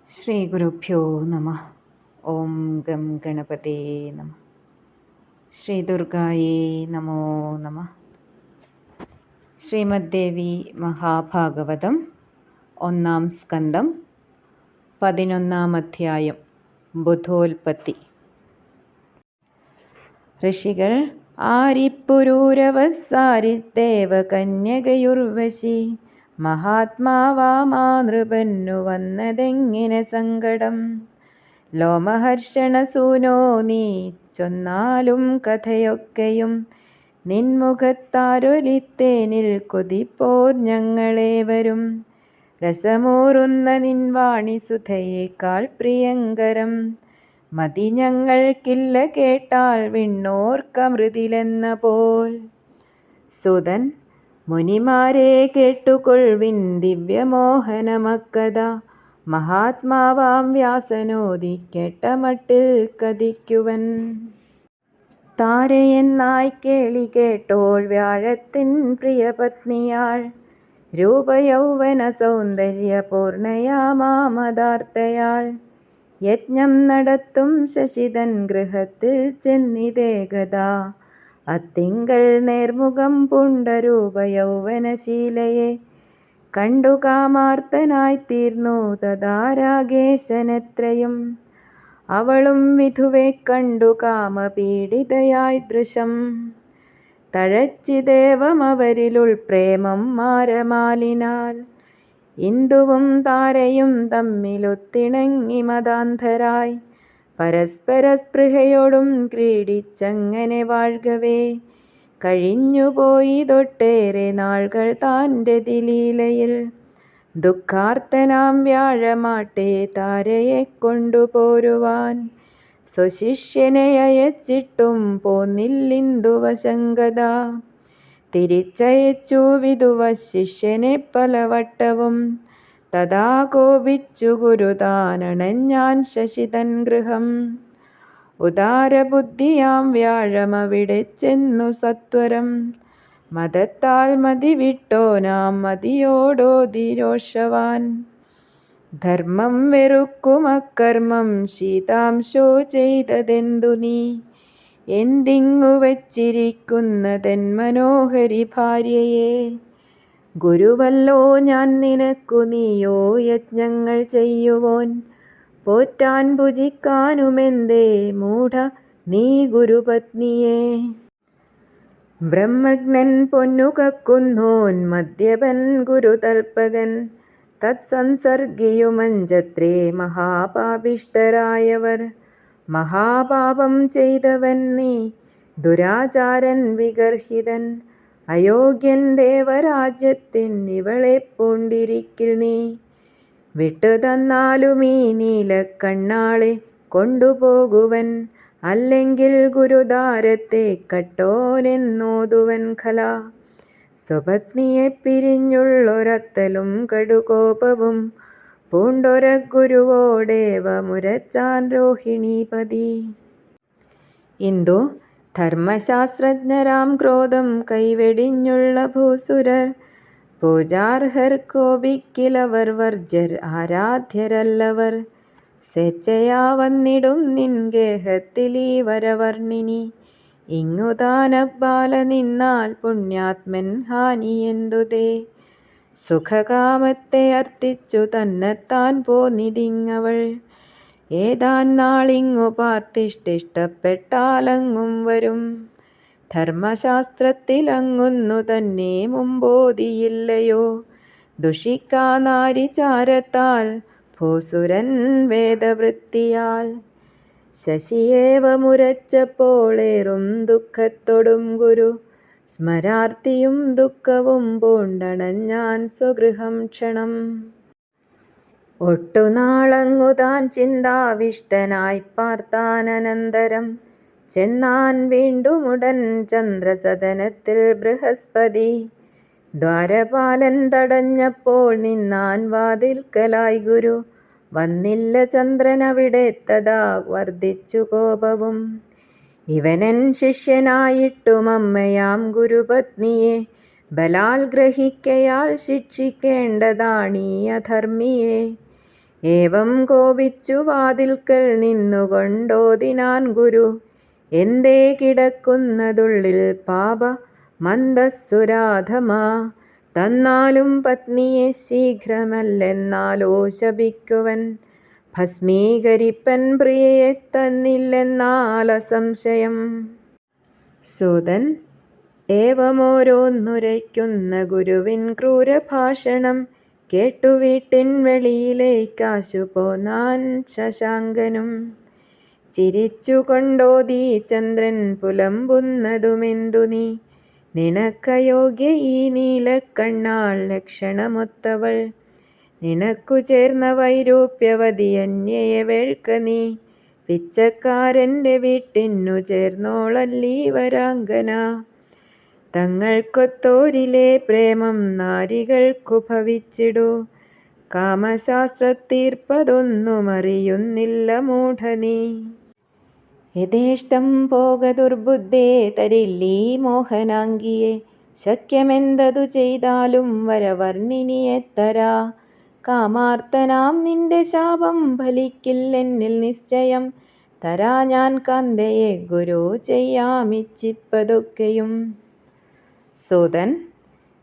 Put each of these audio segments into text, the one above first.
ശ്രീ ഗുരുഭ്യോ നമ. ഓം ഗം ഗണപതേ നമ. ശ്രീ ദുർഗായേ നമോ നമ. ശ്രീമദ്ദേവി മഹാഭാഗവതം 1-ാം സ്കന്ധം 11-ാം അധ്യായം ബുധോൽപത്തി. ഋഷികൾ ആരിപ്പുരൂരവസാരിദേവകന്യകയുർവശി മഹാത്മാവാമാ നൃപന്നു വന്നതെങ്ങിനെ സങ്കടം. ലോമഹർഷണസൂനോ നീ ചൊന്നാലും കഥയൊക്കെയും നിൻമുഖത്താരൊലിത്തേനിൽ കൊതിപ്പോർ ഞങ്ങളേവരും. രസമൂറുന്ന നിൻവാണി സുധയേക്കാൾ പ്രിയങ്കരം മതി ഞങ്ങൾക്കില്ല കേട്ടാൽ വിണ്ണോർക്കമൃതിലെന്ന പോൽ. സുതൻ മുനിമാരെ കേട്ടുകൊൾവിൻ ദിവ്യമോഹനമക്കഥ മഹാത്മാവാം വ്യാസനോദി കേട്ടമട്ടിൽ കഥിക്കുവൻ. താരയെന്നായി കേളി കേട്ടോൾ വ്യാഴത്തിൻ പ്രിയപത്നിയാൾ രൂപയൗവന സൗന്ദര്യപൂർണയാമാമദാർത്തയാൾ. യജ്ഞം നടത്തും ശശിതൻ ഗൃഹത്തിൽ ചെന്നിതേകഥാ അത്തിങ്കൽ നേർമുഖം പൂണ്ട രൂപയൗവനശീലയെ കണ്ടു കാമാർത്തനായിത്തീർന്നു തഥാരാഗേശനെത്രയും. അവളും വിധുവെ കണ്ടു കാമപീഡിതയായി ദൃശം തഴച്ചിദേവമവരിലുൾ പ്രേമം മാരമാലിനാൽ. ഇന്ദുവും താരയും തമ്മിലൊത്തിണങ്ങി മതാന്ധരായി പരസ്പര സ്പൃഹയോടും ക്രീഡിച്ചങ്ങനെ വാഴ്കവേ കഴിഞ്ഞുപോയിതൊട്ടേറെ നാൾകൾ താൻ രതിലീലയിൽ. ദുഃഖാർത്തനാം വ്യാഴമാട്ടെ താരയെ കൊണ്ടുപോരുവാൻ സ്വശിഷ്യനെ അയച്ചിട്ടും പോന്നില്ലിന്ദുവശങ്കത. തിരിച്ചയച്ചു വിധുവ ശിഷ്യനെ പലവട്ടവും തഥാ കോപിച്ചു ഗുരുതാനണഞ്ഞാൻ ശശിതൻ ഗൃഹം. ഉദാരബുദ്ധിയാം വ്യാഴമവിടെ ചെന്നു സത്വരം മതത്താൽ മതിവിട്ടോനാം മതിയോടോതിരോഷവാൻ. ധർമ്മം വെറുക്കുമക്കർമ്മം ശീതാംശോ ചെയ്തതെന്തു നീ എന്തിങ്ങു വച്ചിരിക്കുന്നതെൻ മനോഹരി ഭാര്യയെ. ഗുരുവല്ലോ ഞാൻ നിനക്കു നീയോ യജ്ഞങ്ങൾ ചെയ്യുവോൻ പോറ്റാൻ ഭുജിക്കാനുമെന്തേ മൂഢ നീ ഗുരുപത്നിയെ. ബ്രഹ്മജ്ഞൻ പൊന്നു കക്കുന്നോൻ മദ്യപൻ ഗുരുതൽപകൻ തത്സംസർഗിയുമഞ്ചത്രേ മഹാപാപിഷ്ടരായവർ. മഹാപാപം ചെയ്തവൻ നീ ദുരാചാരൻ വിഗർഹിതൻ അയോഗ്യൻ ദേവരാജ്യത്തിൻ ഇവളെ പൂണ്ടിരിക്കിൽ നീ. വിട്ടുതന്നാലുമീ നീലക്കണ്ണാളെ കൊണ്ടുപോകുവൻ അല്ലെങ്കിൽ ഗുരുദ്വാരത്തെ കട്ടോനെന്നോതുവൻ ഖല. സ്വപത്നിയെ പിരിഞ്ഞുള്ളൊരത്തലും കടുകോപവും പൂണ്ടൊര ഗുരുവോടേവ മുരച്ചാൻ രോഹിണീപതി. ഇന്ദു ധർമ്മശാസ്ത്രജ്ഞരാം ക്രോധം കൈവെടിഞ്ഞുള്ള ഭൂസുരർ പൂജാർഹർ കോപിക്കിലവർ വർജ്യർ ആരാധ്യരല്ലവർ. സ്വേച്ഛയാ വന്നിടും നിൻ ഗേഹത്തിലീ വരവർണിനി ഇങ്ങുതാനബാല നിന്നാൽ പുണ്യാത്മൻ ഹാനിയെന്തുതേ. സുഖകാമത്തെ അർത്ഥിച്ചു തന്നെത്താൻ പോന്നിടിങ്ങവൾ ഏതാൻ നാളിങ്ങു പാർത്തിഷ്ടിഷ്ടപ്പെട്ടാലങ്ങും വരും. ധർമ്മശാസ്ത്രത്തിലങ്ങുന്നു തന്നെ മുമ്പോതിയില്ലയോ ദുഷിക്കാ നാരിചാരത്താൽ ഭൂസുരൻ വേദവൃത്തിയാൽ. ശശിയേവ മുരച്ചപ്പോളേറും ദുഃഖത്തൊടും ഗുരു സ്മരാർത്തിയും ദുഃഖവും പൂണ്ടണഞ്ഞാൻ സ്വഗൃഹം ക്ഷണം. ഒട്ടുനാളങ്ങുതാൻ ചിന്താവിഷ്ടനായി പാർത്താനന്തരം ചെന്നാൻ വീണ്ടുമുടൻ ചന്ദ്രസദനത്തിൽ ബൃഹസ്പതി. ദ്വാരപാലൻ തടഞ്ഞപ്പോൾ നിന്നാൻ വാതിൽക്കലായി ഗുരു വന്നില്ല ചന്ദ്രനവിടെ തഥാ വർദ്ധിച്ചു കോപവും. ഇവനൻ ശിഷ്യനായിട്ടും അമ്മയാം ഗുരുപത്നിയെ ബലാൽ ഗ്രഹിക്കയാൽ ശിക്ഷിക്കേണ്ടതാണീ അധർമ്മിയെ. ഏവം കോപിച്ചു വാതിൽക്കൽ നിന്നുകൊണ്ടോതിനാൻ ഗുരു, എന്തേ കിടക്കുന്നതുള്ളിൽ പാപ മന്ദസ്സുരാധമാ, തന്നാലും പത്നിയെ ശീഘ്രമല്ലെന്നാലോ ശപിക്കുവൻ, ഭസ്മീകരിപ്പൻ പ്രിയയെ തന്നില്ലെന്നാലസംശയം. സൂതൻ ഏവമോരോന്നുരയ്ക്കുന്ന ഗുരുവിൻ ക്രൂരഭാഷണം കേട്ടു വീട്ടിൻ വെളിയിലേക്കാശു പോന്നാൻ ശശാങ്കനും. ചിരിച്ചുകൊണ്ടോതി ചന്ദ്രൻ പുലമ്പുന്നതുമെന്തു നീ, നിനക്കയോഗ്യ ഈ നീലക്കണ്ണാൾ ലക്ഷണമൊത്തവൾ, നിനക്കു ചേർന്ന വൈരൂപ്യവതി അന്യയെ വേൾക്ക നീ, പിച്ചക്കാരൻ്റെ വീട്ടിന്നു ചേർന്നോളല്ലീ വരാംഗന. തങ്ങൾക്കൊത്തോരിലെ പ്രേമം നാരികൾക്കു ഭവിച്ചിടൂ, കാമശാസ്ത്രത്തീർപ്പതൊന്നുമറിയുന്നില്ല മൂഢനീ. യഥേഷ്ടം പോക ദുർബുദ്ധേ തരില്ലീ മോഹനാംഗിയെ, ശക്യമെന്തതു ചെയ്താലും വരവർണിനിയെ തരാ, കാമാർത്തനാം നിന്റെ ശാപം ഫലിക്കില്ലെന്നിൽ നിശ്ചയം, തരാ ഞാൻ കാന്തയെ ഗുരു ചെയ്യാമിച്ചിപ്പതൊക്കെയും. സൂതൻ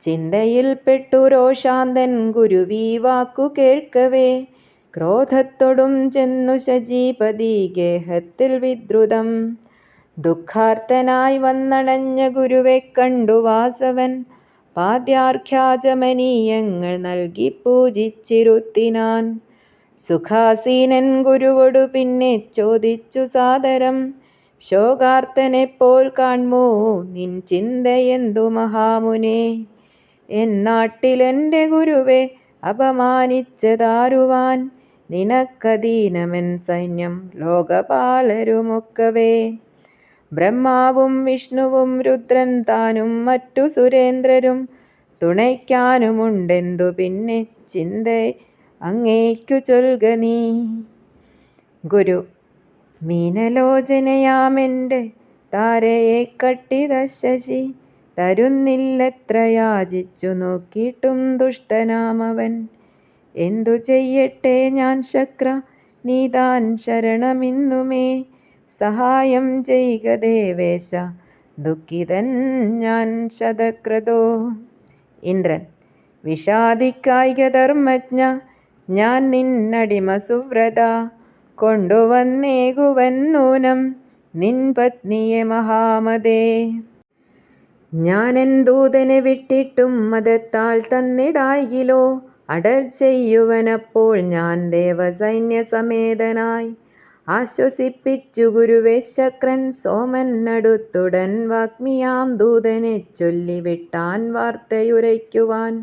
ചിന്തയിൽ പെട്ടു രോഷാന്തൻ ഗുരുവീ വാക്കു കേൾക്കവേ, ക്രോധത്തൊടും ചെന്നു ശചീപതി ഗേഹത്തിൽ വിദ്രുതം, ദുഃഖാർത്തനായി വന്നണഞ്ഞ ഗുരുവെ കണ്ടു വാസവൻ, പാദ്യാർഘ്യാചമനീയങ്ങൾ നൽകി പൂജിച്ചിരുത്തിനാൻ. സുഖാസീനൻ ഗുരുവോടു പിന്നെ ചോദിച്ചു സാദരം, ശോകാർത്തനെപ്പോൽ കാൺമോ നിൻ ചിന്തയെന്തു മഹാമുനേ, എന്നാട്ടിലെൻ്റെ ഗുരുവെ അപമാനിച്ചതാരുവാൻ, നിനക്കധീനമെൻ സൈന്യം ലോകപാലരുമൊക്കവേ, ബ്രഹ്മാവും വിഷ്ണുവും രുദ്രൻ താനും മറ്റു സുരേന്ദ്രരും, തുണയ്ക്കാനുമുണ്ടെന്തു പിന്നെ ചിന്ത അങ്ങേക്കു ചൊൽക നീ. ഗുരു മീനലോചനയാമെൻ്റെ താരയെ കട്ടിത ശശി, തരുന്നില്ലെത്ര യാചിച്ചു നോക്കിയിട്ടും ദുഷ്ടനാമവൻ, എന്തു ചെയ്യട്ടെ ഞാൻ ശക്ര നീതാൻ ശരണമിന്നുമേ, സഹായം ചെയ്ക ദേവേശ ദുഃഖിതൻ ഞാൻ ശതക്രതോ. ഇന്ദ്രൻ വിഷാദിക്കായിക ധർമ്മജ്ഞ, ഞാൻ നിന്നടിമ സുവ്രത, കൊണ്ടുവന്നേകുവൻ നൂനം നിൻ പത്നിയെ മഹാമതേ. ഞാനെൻ ദൂതനെ വിട്ടിട്ടും മതത്താൽ തന്നിടായികിലോ, അടർ ചെയ്യുവനപ്പോൾ ഞാൻ ദേവസൈന്യസമേതനായി, ആശ്വസിപ്പിച്ചു ഗുരുവെ ശക്രൻ സോമൻ അടുത്തുടൻ വാഗ്മിയാം ദൂതനെ ചൊല്ലിവിട്ടാൻ വാർത്തയുരയ്ക്കുവാൻ.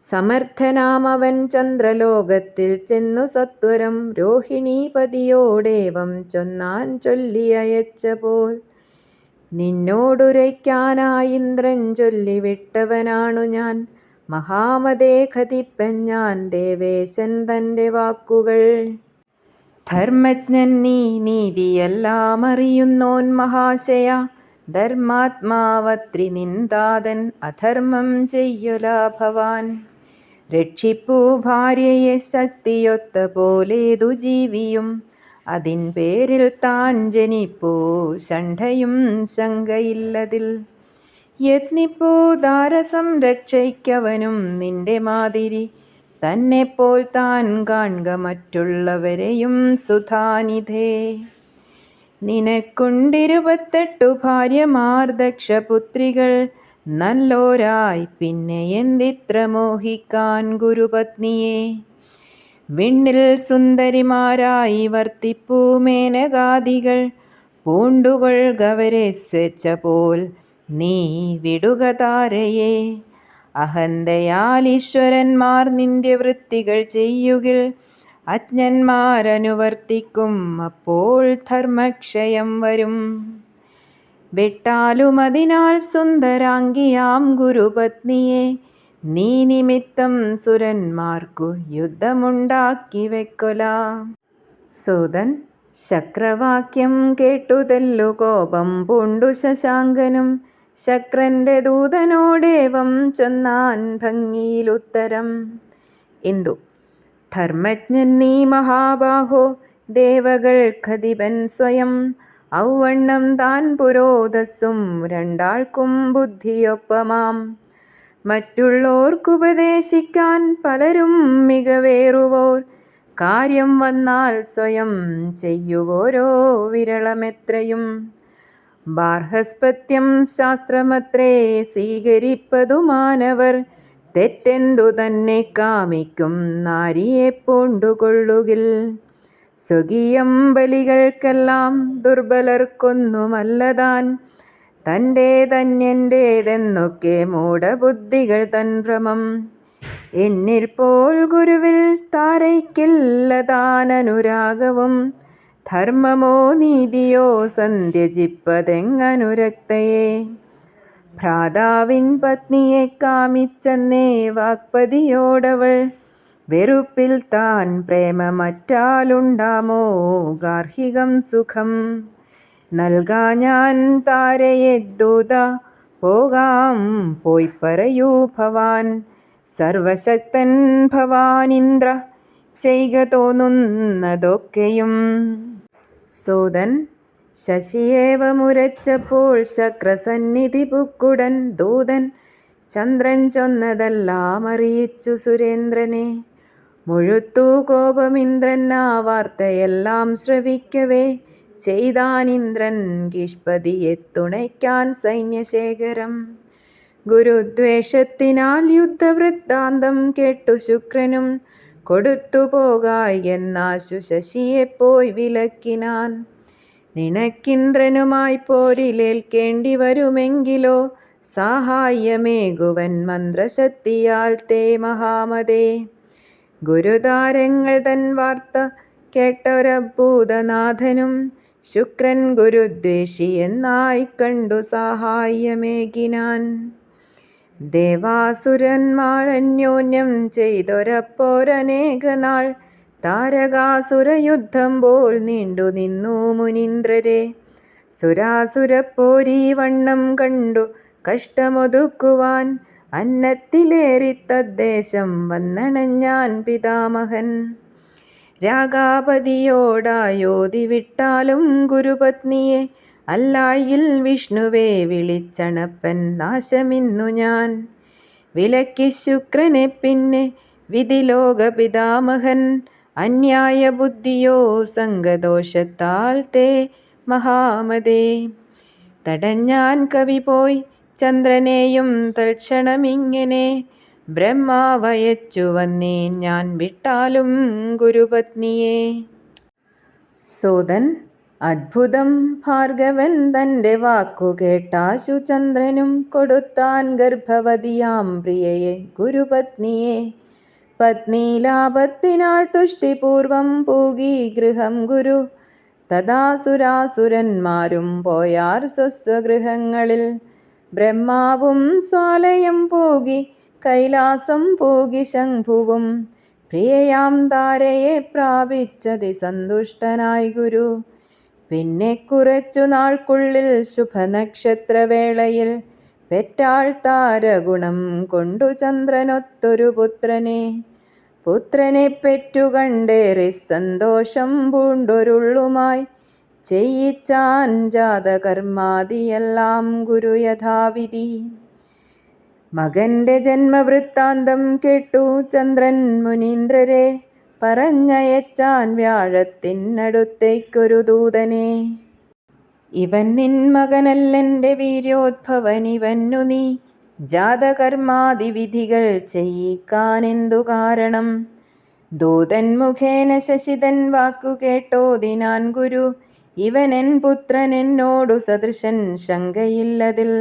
സമർത്ഥനാമവൻ ചന്ദ്രലോകത്തിൽ ചെന്നു സത്വരം, രോഹിണീപതിയോടേവം ചൊന്നാൻ ചൊല്ലിയയച്ച പോൽ, നിന്നോടുരയ്ക്കാനായി ഇന്ദ്രൻ ചൊല്ലിവിട്ടവനാണു ഞാൻ, മഹാമതേ ഖതിപ്പൻ ഞാൻ ദേവേശൻ തൻ്റെ വാക്കുകൾ. ധർമ്മജ്ഞൻ നീ നീതിയെല്ലാം അറിയുന്നോൻ മഹാശയ, ധർമാത്മാവത്രി നിന്താതൻ അധർമ്മം ചെയ്യൊല ഭവാൻ, രക്ഷിപ്പൂ ഭാര്യയെ ശക്തിയൊത്ത പോലേതു ജീവിയും, അതിൻ പേരിൽ താൻ ജനിപ്പൂ ഷണ്ഠയും ശങ്കയില്ലതിൽ, യത്നിപ്പൂ ദാരസംരക്ഷയ്ക്കവനും നിന്റെ മാതിരി, തന്നെപ്പോൽ താൻ കാൺക മറ്റുള്ളവരെയും സുധാനിധേ. നിനക്കുണ്ടിരുപത്തെട്ടു ഭാര്യമാർ ദക്ഷപുത്രികൾ, നല്ലോരായി പിന്നെ എന്തിത്ര മോഹിക്കാൻ ഗുരുപത്നിയെ, വിണ്ണിൽ സുന്ദരിമാരായി വർത്തിപ്പൂ മേനകാദികൾ, പൂണ്ടുകൊൾകവരെ സ്വേച്ഛ പോൽ നീ വിടുക താരയെ, അഹന്തയാൽ ഈശ്വരന്മാർ നിന്ദ്യവൃത്തികൾ ചെയ്യുകിൽ, അജ്ഞന്മാരനുവർത്തിക്കും അപ്പോൾ ധർമ്മക്ഷയം വരും. വിട്ടാലും അതിനാൽ സുന്ദരാംഗിയാം ഗുരുപത്നിയെ, നീ നിമിത്തം സുരന്മാർക്കു യുദ്ധമുണ്ടാക്കി വെക്കൊല. സൂതൻ ശക്രവാക്യം കേട്ടു തെല്ലു കോപം പൂണ്ടു ശശാങ്കനും, ശക്രന്റെ ദൂതനോടേവം ചൊന്നാൻ ഭംഗിയിലുത്തരം. ഇന്ദു ധർമ്മജ്ഞൻ നീ മഹാബാഹോ, ദേവകൾക്കധിപൻ സ്വയം. ഔവണ്ണം താൻ പുരോധസ്സും രണ്ടാൾക്കും ബുദ്ധിയൊപ്പമാം. മറ്റുള്ളോർക്കുപദേശിക്കാൻ പലരും മികവേറുവോർ, കാര്യം വന്നാൽ സ്വയം ചെയ്യുവോരോ വിരളമെത്രയും. ബാർഹസ്പത്യം ശാസ്ത്രമത്രേ സ്വീകരിപ്പതു മാനവർ, തെറ്റെന്തു തന്നെ കാമിക്കും നാരിയെ പൂണ്ടുകൊള്ളുകിൽ. സ്വകീയം ബലികൾക്കെല്ലാം ദുർബലർക്കൊന്നുമല്ലതാൻ, തൻ്റേതന്യൻ്റേതെന്നൊക്കെ മൂഢബുദ്ധികൾ തൻ ഭ്രമം. എന്നിൽ പോൽ ഗുരുവിൽ താരയ്ക്കില്ലതാനനുരാഗവും, ധർമ്മമോ നീതിയോ സന്ധ്യജിപ്പതെങ്ങനുരക്തയെ. ഭ്രാതാവിൻ പത്നിയെ കാമിച്ചെന്നേ വാക്പതിയോടവൾ, വെറുപ്പിൽ താൻ പ്രേമമറ്റാലുണ്ടാമോ ഗാർഹികം സുഖം. നൽകാഞ്ഞാൻ താരയെ ദൂത, പോകാം പോയി പറയൂ ഭവാൻ. സർവശക്തൻ ഭവാനിന്ദ്ര, ചെയ്ക തോന്നുന്നതൊക്കെയും. സൂതൻ ശശിയേവമുരച്ചപ്പോൾ ശക്രസന്നിധി പുക്കുടൻ ദൂതൻ, ചന്ദ്രൻ ചൊന്നതെല്ലാം അറിയിച്ചു സുരേന്ദ്രനെ. മുഴുത്തു കോപമിന്ദ്രൻ ആ വാർത്തയെല്ലാം ശ്രവിക്കവേ, ചെയ്താനിന്ദ്രൻ ഗിഷ്പതിയെ തുണയ്ക്കാൻ സൈന്യശേഖരം. ഗുരുദ്വേഷത്തിനാൽ യുദ്ധവൃത്താന്തം കേട്ടു ശുക്രനും, കൊടുത്തുപോകായി എന്നാശു ശശിയെപ്പോയി വിലക്കിനാൻ. നിനക്കിന്ദ്രനുമായി പോരിലേൽക്കേണ്ടി വരുമെങ്കിലോ, സാഹായ്യമേകുവൻ മന്ത്രശക്തിയാൽ തേ മഹാമതേ. ഗുരുതാരങ്ങൾ തൻ വാർത്ത കേട്ടൊരഭൂതനാഥനും, ശുക്രൻ ഗുരുദ്വേഷി എന്നായി കണ്ടു സാഹായ്യമേകിനാൻ. ദേവാസുരന്മാരന്യോന്യം ചെയ്തൊരപ്പോരനേകനാൾ, താരകാസുരയുദ്ധം പോൽ നീണ്ടു നിന്നു മുനീന്ദ്രരെ. സുരാസുരപ്പോരീ വണ്ണം കണ്ടു കഷ്ടമൊതുക്കുവാൻ, അന്നത്തിലേറിത്തദ്ദേശം വന്നണഞ്ഞാൻ പിതാമഹൻ. രാഗാപതിയോടായോധി വിട്ടാലും ഗുരുപത്നിയെ, അല്ലായിൽ വിഷ്ണുവേ വിളിച്ചണപ്പൻ നാശമിന്നു ഞാൻ. വിലക്കി ശുക്രനെ പിന്നെ വിധിലോക പിതാമഹൻ, അന്യായ ബുദ്ധിയോ സംഗദോഷത്താൽ തേ മഹാമതേ. തടഞ്ഞാൻ കവി പോയി ചന്ദ്രനെയും തൽക്ഷണമിങ്ങനെ, ബ്രഹ്മാവയച്ചു വന്നേൻ ഞാൻ വിട്ടാലും ഗുരുപത്നിയെ. സൂതൻ അദ്ഭുതം, ഭാർഗവൻ തൻ്റെ വാക്കു കേട്ടാശു ചന്ദ്രനും കൊടുത്താൻ ഗർഭവതിയാം പ്രിയയെ ഗുരുപത്നിയെ. പത്നീലാഭത്തിനാൽ തുഷ്ടിപൂർവം പൂകി ഗൃഹം ഗുരു, തഥാസുരാസുരന്മാരും പോയാർ സ്വസ്വഗൃഹങ്ങളിൽ. ബ്രഹ്മാവും സ്വാലയം പൂകി കൈലാസം പൂകി ശംഭുവും, പ്രിയയാം താരയെ പ്രാപിച്ചതിസന്തുഷ്ടനായി ഗുരു. പിന്നെ കുറച്ചു നാൾക്കുള്ളിൽ ശുഭനക്ഷത്രവേളയിൽ, പെറ്റാൾ താരഗുണം കൊണ്ടു ചന്ദ്രനൊത്തൊരു പുത്രനെ. പുത്രനെ പെറ്റുകണ്ടേറെ സന്തോഷം പൂണ്ടൊരുള്ളുമായി, ചെയ്യിച്ചാൻ ജാതകർമാദിയെല്ലാം ഗുരു യഥാവിധി. മകന്റെ ജന്മവൃത്താന്തം കേട്ടു ചന്ദ്രൻ മുനീന്ദ്രരെ, പറഞ്ഞയച്ചാൻ വ്യാഴത്തിനടുത്തേക്കൊരു ദൂതനെ. ഇവൻ നിൻ മകനല്ലെൻ്റെ വീര്യോദ്ഭവനിവന്നു നീ, ജാതകർമാദിവിധികൾ ചെയ്യിക്കാനെന്തു കാരണം. ദൂതൻ മുഖേന ശശിതൻ വാക്കു കേട്ടോതിനാൻ ഗുരു, ഇവനെൻ പുത്രൻ എന്നോടു സദൃശൻ ശങ്കയില്ലതിൽ.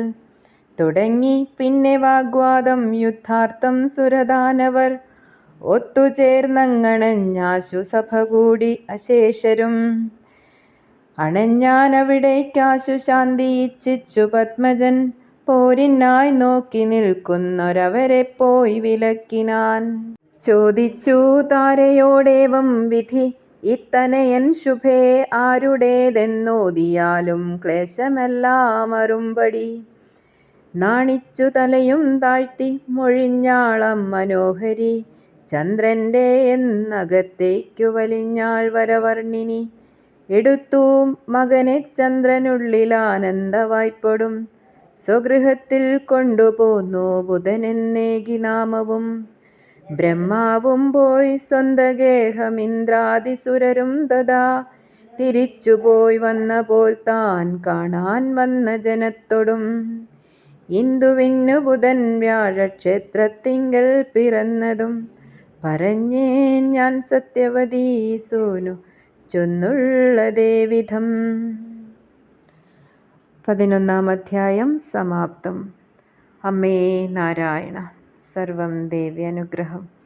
തുടങ്ങി പിന്നെ വാഗ്വാദം യുദ്ധാർത്ഥം സുരദാനവർ, ഒത്തുചേർന്നങ്ങണഞ്ഞാശു സഭ കൂടി അശേഷരും. അണഞ്ഞാനവിടേക്കാശു ശാന്തി ഇച്ഛിച്ചു പത്മജൻ, പോരിനായി നോക്കി നിൽക്കുന്നൊരവരെ പോയി വിലക്കിനാൻ. ചോദിച്ചു താരയോടേവം വിധി, ഇത്തനയൻ ശുഭേ ആരുടേതെന്നോതിയാലും ക്ലേശമെല്ലാം അറുമ്പടി. നാണിച്ചു തലയും താഴ്ത്തി മൊഴിഞ്ഞാളം മനോഹരി, ചന്ദ്രൻ്റെ എന്നകത്തേക്കു വലിഞ്ഞാൾ വരവർണ്ണിനി. എടുത്തു മകനെ ചന്ദ്രനുള്ളിൽ ആനന്ദവായ്പൊടും. സ്വഗൃഹത്തിൽ കൊണ്ടുപോന്നു ബുധനെന്നേകി നാമവും. ബ്രഹ്മാവും പോയി സ്വന്തഗേഹമിന്ദ്രാദിസുരരും തഥാ. തിരിച്ചുപോയി വന്ന പോൽ താൻ കാണാൻ വന്ന ജനത്തൊടും. ഇന്ദുവിന്നു ബുധൻ വ്യാഴക്ഷേത്രത്തിങ്കൽ പിറന്നതും. പറഞ്ഞേൻ ഞാൻ സത്യവതീ സൂനു ചൊന്നുള്ളതേവിധം. 11-ാം അധ്യായം സമാപ്തം. അമ്മേ നാരായണ. സർവം ദേവി അനുഗ്രഹം.